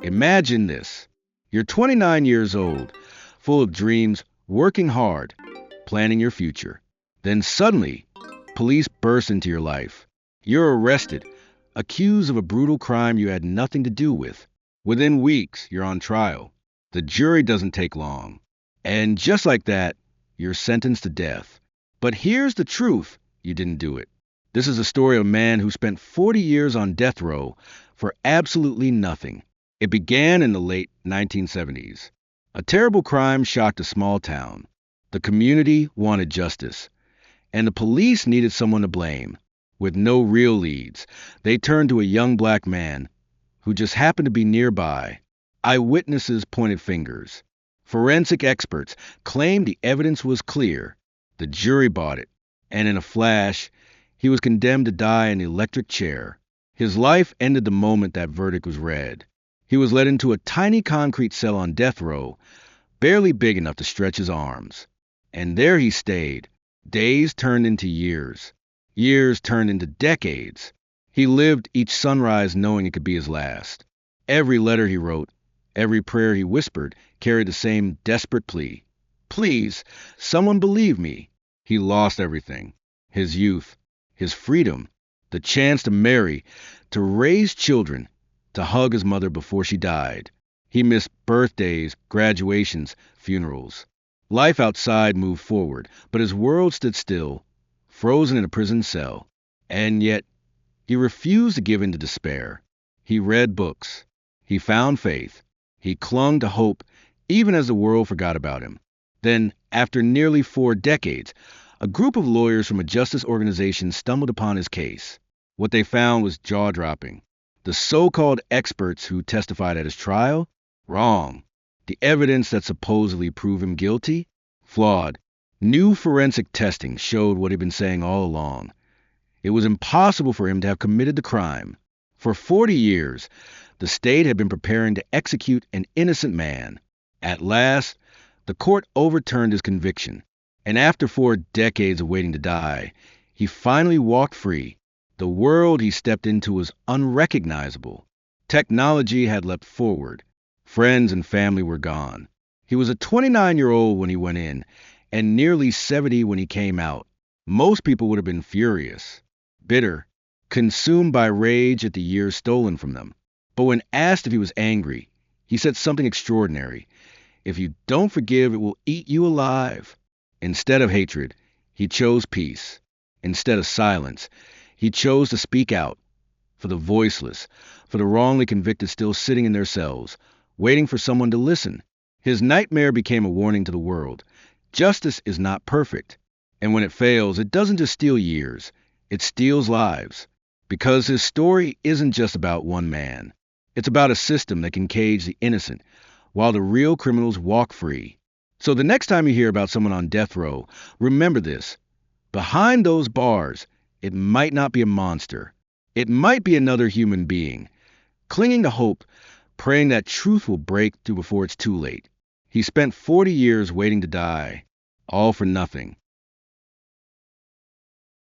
Imagine this. You're 29 years old, full of dreams, working hard, planning your future. Then suddenly, police burst into your life. You're arrested, accused of a brutal crime you had nothing to do with. Within weeks, you're on trial. The jury doesn't take long. And just like that, you're sentenced to death. But here's the truth: you didn't do it. This is a story of a man who spent 40 years on death row for absolutely nothing. It began in the late 1970s. A terrible crime shocked a small town. The community wanted justice, and the police needed someone to blame. With no real leads, they turned to a young black man who just happened to be nearby. Eyewitnesses pointed fingers. Forensic experts claimed the evidence was clear. The jury bought it, and in a flash, he was condemned to die in the electric chair. His life ended the moment that verdict was read. He was led into a tiny concrete cell on death row, barely big enough to stretch his arms. And there he stayed. Days turned into years. Years turned into decades. He lived each sunrise knowing it could be his last. Every letter he wrote, every prayer he whispered carried the same desperate plea. Please, someone believe me. He lost everything: his youth, his freedom, the chance to marry, to raise children, to hug his mother before she died. He missed birthdays, graduations, funerals. Life outside moved forward, but his world stood still, frozen in a prison cell. And yet, he refused to give in to despair. He read books. He found faith. He clung to hope, even as the world forgot about him. Then, after nearly 4 decades, a group of lawyers from a justice organization stumbled upon his case. What they found was jaw-dropping. The so-called experts who testified at his trial? Wrong. The evidence that supposedly proved him guilty? Flawed. New forensic testing showed what he'd been saying all along. It was impossible for him to have committed the crime. For 40 years, the state had been preparing to execute an innocent man. At last, the court overturned his conviction, and after 4 decades of waiting to die, he finally walked free. The world he stepped into was unrecognizable. Technology had leapt forward. Friends and family were gone. He was a 29-year-old when he went in, and nearly 70 when he came out. Most people would have been furious, bitter, consumed by rage at the years stolen from them. But when asked if he was angry, he said something extraordinary. If you don't forgive, it will eat you alive. Instead of hatred, he chose peace. Instead of silence, he chose to speak out. For the voiceless, for the wrongly convicted still sitting in their cells, waiting for someone to listen. His nightmare became a warning to the world. Justice is not perfect. And when it fails, it doesn't just steal years. It steals lives. Because his story isn't just about one man. It's about a system that can cage the innocent, while the real criminals walk free. So the next time you hear about someone on death row, remember this. Behind those bars, it might not be a monster. It might be another human being, clinging to hope, praying that truth will break through before it's too late. He spent 40 years waiting to die, all for nothing.